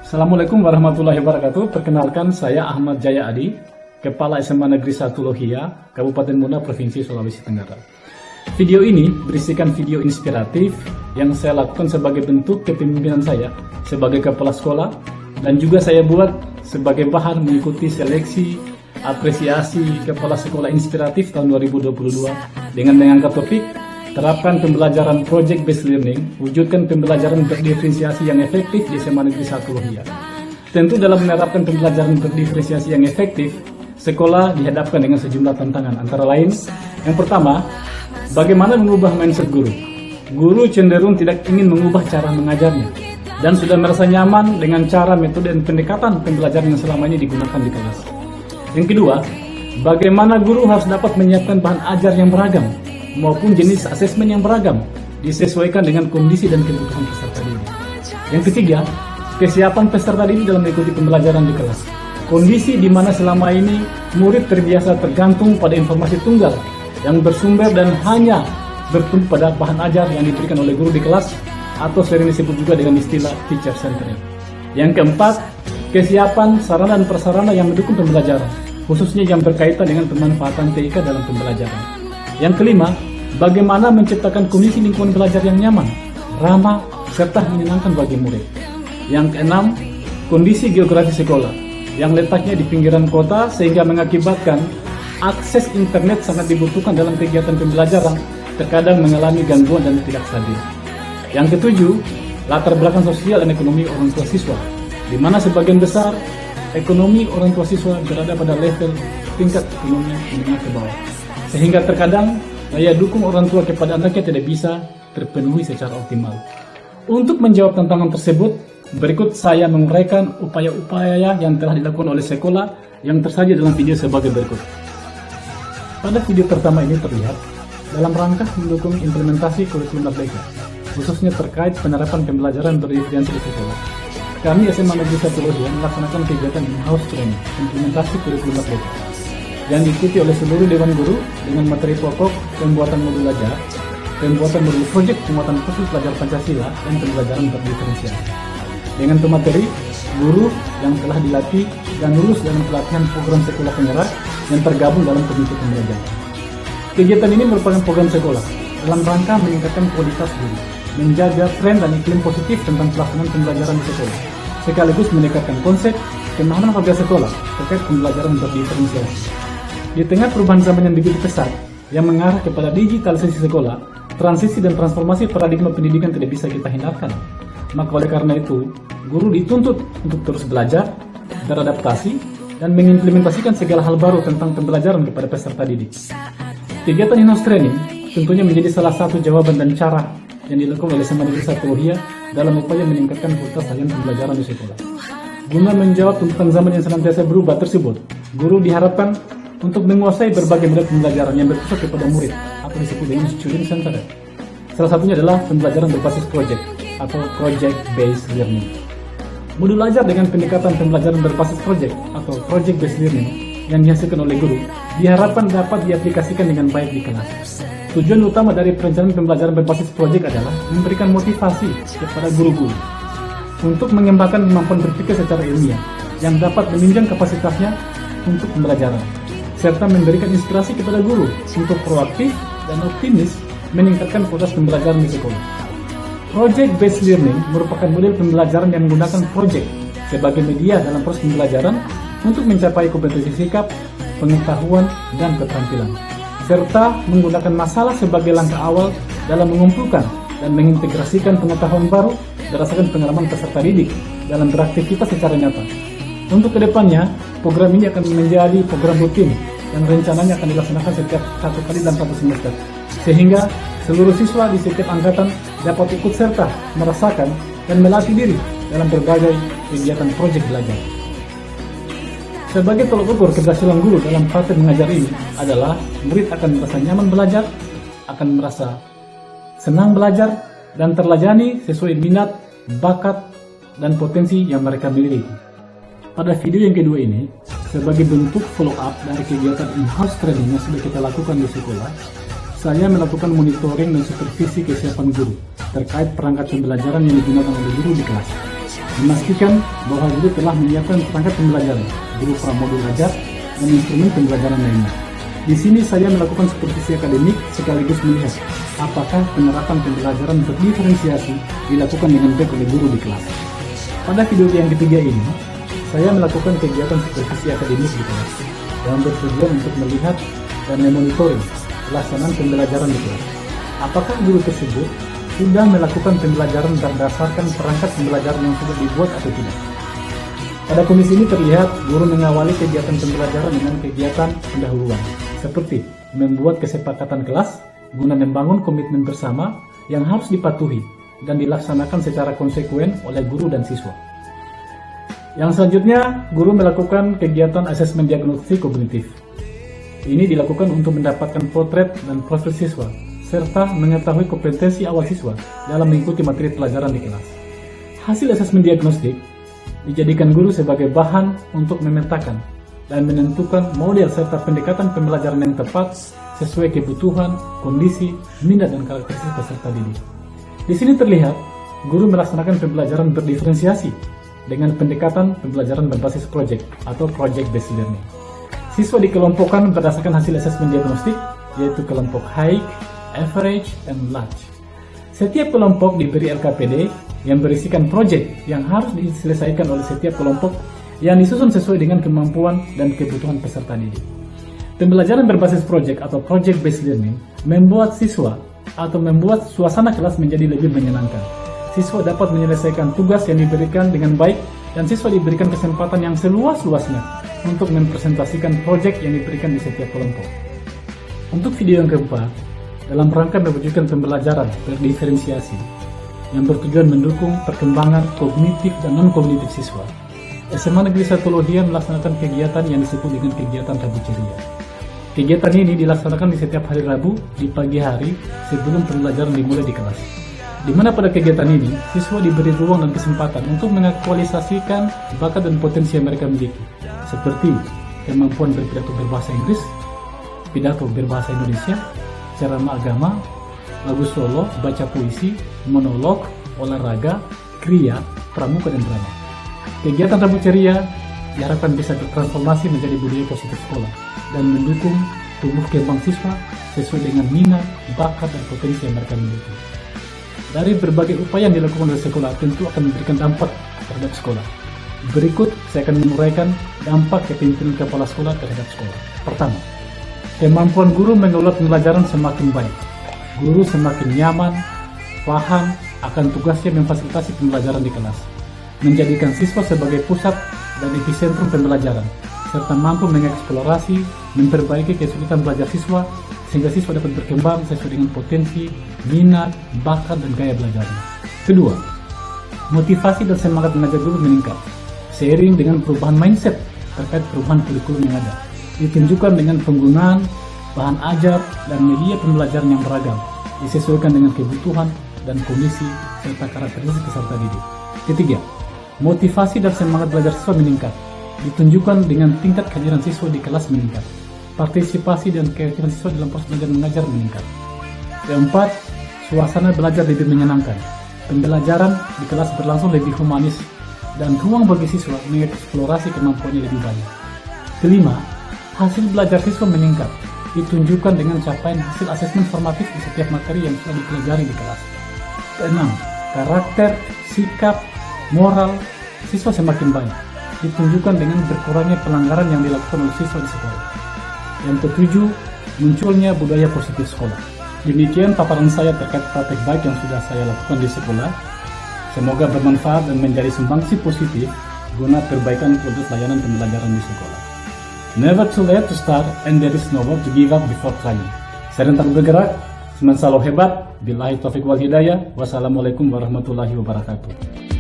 Assalamualaikum warahmatullahi wabarakatuh. Perkenalkan, saya Ahmad Jaya Adi, Kepala SMA Negeri 1 Lohia, Kabupaten Muna, Provinsi Sulawesi Tenggara. Video ini berisikan video inspiratif yang saya lakukan sebagai bentuk kepemimpinan saya sebagai kepala sekolah, dan juga saya buat sebagai bahan mengikuti seleksi apresiasi kepala sekolah inspiratif tahun 2022 dengan mengangkat topik terapkan pembelajaran project based learning, wujudkan pembelajaran berdiferensiasi yang efektif di SMA Negeri 1 Lohia. Tentu dalam menerapkan pembelajaran berdiferensiasi yang efektif, sekolah dihadapkan dengan sejumlah tantangan, antara lain, yang pertama, bagaimana mengubah mindset guru. Guru cenderung tidak ingin mengubah cara mengajarnya, dan sudah merasa nyaman dengan cara, metode, dan pendekatan pembelajaran yang selama ini digunakan di kelas. Yang kedua, bagaimana guru harus dapat menyiapkan bahan ajar yang beragam, maupun jenis asesmen yang beragam, disesuaikan dengan kondisi dan kebutuhan peserta didik. Yang ketiga, kesiapan peserta didik dalam mengikuti pembelajaran di kelas. Kondisi di mana selama ini murid terbiasa tergantung pada informasi tunggal yang bersumber dan hanya bertumpu pada bahan ajar yang diberikan oleh guru di kelas, atau sering disebut juga dengan istilah teacher centering. Yang keempat, kesiapan sarana dan prasarana yang mendukung pembelajaran, khususnya yang berkaitan dengan pemanfaatan TIK dalam pembelajaran. Yang kelima, bagaimana menciptakan kondisi lingkungan belajar yang nyaman, ramah, serta menyenangkan bagi murid. Yang keenam, kondisi geografi sekolah yang letaknya di pinggiran kota sehingga mengakibatkan akses internet sangat dibutuhkan dalam kegiatan pembelajaran, terkadang mengalami gangguan dan tidak stabil. Yang ketujuh, latar belakang sosial dan ekonomi orang tua siswa, di mana sebagian besar ekonomi orang tua siswa berada pada level tingkat ekonomi menengah ke bawah, sehingga terkadang daya dukung orang tua kepada anaknya tidak bisa terpenuhi secara optimal. Untuk menjawab tantangan tersebut, berikut saya menguraikan upaya-upaya yang telah dilakukan oleh sekolah yang tersaji dalam video sebagai berikut. Pada video pertama ini terlihat dalam rangka mendukung implementasi kurikulum Merdeka, khususnya terkait penerapan pembelajaran berdiferensiasi di sekolah. Kami SMA Negeri 1 Lohia melaksanakan kegiatan in-house training implementasi kurikulum Merdeka yang diikuti oleh seluruh dewan guru dengan materi pokok pembuatan modul ajar, pembuatan modul proyek penguatan fokus belajar Pancasila, dan pembelajaran berdiferensiasi. Dengan pemateri, guru yang telah dilatih dan lulus dalam pelatihan program sekolah penggerak yang tergabung dalam komite pembelajaran. Kegiatan ini merupakan program sekolah dalam rangka meningkatkan kualitas guru, menjaga tren dan iklim positif tentang pelaksanaan pembelajaran di sekolah, sekaligus meningkatkan konsep pemahaman warga sekolah terkait pembelajaran berdiferensiasi. Di tengah perubahan zaman yang begitu pesat yang mengarah kepada digitalisasi sekolah, transisi dan transformasi paradigma pendidikan tidak bisa kita hindarkan. Maka oleh karena itu, guru dituntut untuk terus belajar, beradaptasi, dan mengimplementasikan segala hal baru tentang pembelajaran kepada peserta didik. Kegiatan in-house training tentunya menjadi salah satu jawaban dan cara yang dilakukan oleh SMA Negeri 1 Lohia dalam upaya meningkatkan kualitas layanan pembelajaran di sekolah. Guna menjawab tuntutan zaman yang senantiasa berubah tersebut, guru diharapkan untuk menguasai berbagai model pembelajaran yang berpusat kepada murid atau disebut dengan student centered. Salah satunya adalah pembelajaran berbasis project atau project based learning. Modul ajar dengan pendekatan pembelajaran berbasis project atau project based learning yang dihasilkan oleh guru diharapkan dapat diaplikasikan dengan baik di kelas. Tujuan utama dari perencanaan pembelajaran berbasis project adalah memberikan motivasi kepada guru-guru untuk mengembangkan kemampuan berpikir secara ilmiah yang dapat menunjang kapasitasnya untuk pembelajaran, serta memberikan inspirasi kepada guru untuk proaktif dan optimis meningkatkan kualitas pembelajaran di sekolah. Project-based learning merupakan model pembelajaran yang menggunakan project sebagai media dalam proses pembelajaran untuk mencapai kompetensi sikap, pengetahuan, dan keterampilan, serta menggunakan masalah sebagai langkah awal dalam mengumpulkan dan mengintegrasikan pengetahuan baru berdasarkan pengalaman peserta didik dalam beraktivitas secara nyata. Untuk kedepannya, program ini akan menjadi program rutin yang rencananya akan dilaksanakan setiap 1 kali dalam 1 semester, sehingga seluruh siswa di setiap angkatan dapat ikut serta merasakan dan melatih diri dalam berbagai kegiatan proyek belajar. Sebagai tolak ukur keberhasilan guru dalam praktek mengajar ini adalah murid akan merasa nyaman belajar, akan merasa senang belajar, dan terlayani sesuai minat, bakat, dan potensi yang mereka miliki. Pada video yang kedua ini, sebagai bentuk follow up dari kegiatan in-house training yang sudah kita lakukan di sekolah, saya melakukan monitoring dan supervisi kesiapan guru terkait perangkat pembelajaran yang digunakan oleh guru di kelas. Memastikan bahwa guru telah menyiapkan perangkat pembelajaran, guru pramodul ajar, dan instrumen pembelajaran lainnya. Di sini saya melakukan supervisi akademik sekaligus melihat apakah penerapan pembelajaran berdiferensiasi dilakukan dengan baik oleh guru di kelas. Pada video yang ketiga ini, saya melakukan kegiatan supervisi akademik di kelas yang bertujuan untuk melihat dan memonitoring pelaksanaan pembelajaran di kelas. Apakah guru tersebut sudah melakukan pembelajaran berdasarkan perangkat pembelajaran yang sudah dibuat atau tidak? Pada kondisi ini terlihat guru mengawali kegiatan pembelajaran dengan kegiatan pendahuluan, seperti membuat kesepakatan kelas guna membangun komitmen bersama yang harus dipatuhi dan dilaksanakan secara konsekuen oleh guru dan siswa. Yang selanjutnya, guru melakukan kegiatan asesmen diagnostik kognitif. Ini dilakukan untuk mendapatkan potret dan profil siswa, serta mengetahui kompetensi awal siswa dalam mengikuti materi pelajaran di kelas. Hasil asesmen diagnostik dijadikan guru sebagai bahan untuk memetakan dan menentukan model serta pendekatan pembelajaran yang tepat sesuai kebutuhan, kondisi, minat, dan karakteristik peserta didik. Di sini terlihat, guru melaksanakan pembelajaran berdiferensiasi dengan pendekatan pembelajaran berbasis project atau project-based learning. Siswa dikelompokkan berdasarkan hasil asesmen diagnostik, yaitu kelompok high, average, dan large. Setiap kelompok diberi LKPD yang berisikan project yang harus diselesaikan oleh setiap kelompok yang disusun sesuai dengan kemampuan dan kebutuhan peserta didik. Pembelajaran berbasis project atau project-based learning membuat siswa atau membuat suasana kelas menjadi lebih menyenangkan. Siswa dapat menyelesaikan tugas yang diberikan dengan baik dan siswa diberikan kesempatan yang seluas-luasnya untuk mempresentasikan project yang diberikan di setiap kelompok. Untuk video yang keempat, dalam rangka mewujudkan pembelajaran berdiferensiasi yang bertujuan mendukung perkembangan kognitif dan non-kognitif siswa, SMA Negeri 1 Lohia melaksanakan kegiatan yang disebut dengan kegiatan Rabu Ceria. Kegiatan ini dilaksanakan di setiap hari Rabu di pagi hari sebelum pembelajaran dimulai di kelas, di mana pada kegiatan ini siswa diberi ruang dan kesempatan untuk mengaktualisasikan bakat dan potensi yang mereka miliki, seperti kemampuan berpidato berbahasa Inggris, pidato berbahasa Indonesia, ceramah agama, lagu solo, baca puisi, monolog, olahraga, kriya, pramuka, dan drama. Kegiatan Rabu Ceria diharapkan bisa bertransformasi menjadi budaya positif sekolah dan mendukung tumbuh kembang siswa sesuai dengan minat, bakat, dan potensi yang mereka miliki. Dari berbagai upaya yang dilakukan oleh sekolah tentu akan memberikan dampak terhadap sekolah. Berikut saya akan menguraikan dampak kepemimpinan kepala sekolah terhadap sekolah. Pertama, kemampuan guru mengelola pembelajaran semakin baik. Guru semakin nyaman, paham akan tugasnya memfasilitasi pembelajaran di kelas, menjadikan siswa sebagai pusat dan epicentrum pembelajaran, serta mampu mengeksplorasi, memperbaiki kesulitan belajar siswa, sehingga siswa dapat berkembang sesuai dengan potensi, minat, bakat, dan gaya belajarnya. Kedua, motivasi dan semangat mengajar guru meningkat, seiring dengan perubahan mindset terkait perubahan kurikulum yang ada, ditunjukkan dengan penggunaan bahan ajar dan media pembelajaran yang beragam, disesuaikan dengan kebutuhan dan kondisi serta karakteristik peserta didik. Ketiga, motivasi dan semangat belajar siswa meningkat, ditunjukkan dengan tingkat kehadiran siswa di kelas meningkat, partisipasi dan keaktifan siswa dalam proses belajar mengajar meningkat. Keempat, suasana belajar lebih menyenangkan, pembelajaran di kelas berlangsung lebih humanis, dan ruang bagi siswa mengeksplorasi kemampuannya lebih banyak. Kelima, hasil belajar siswa meningkat, ditunjukkan dengan capaian hasil asesmen formatif di setiap materi yang sudah dipelajari di kelas. Keenam, karakter, sikap, moral siswa semakin baik, ditunjukkan dengan berkurangnya pelanggaran yang dilakukan oleh siswa di sekolah. Yang ketujuh, munculnya budaya positif sekolah. Demikian paparan saya terkait praktek baik yang sudah saya lakukan di sekolah. Semoga bermanfaat dan menjadi sumbangsi positif guna perbaikan produk layanan pembelajaran di sekolah. Never too late to start and there is no hope to give up before trying. Serentak bergerak, selalu hebat. Billahi taufiq wal hidayah. Wassalamualaikum warahmatullahi wabarakatuh.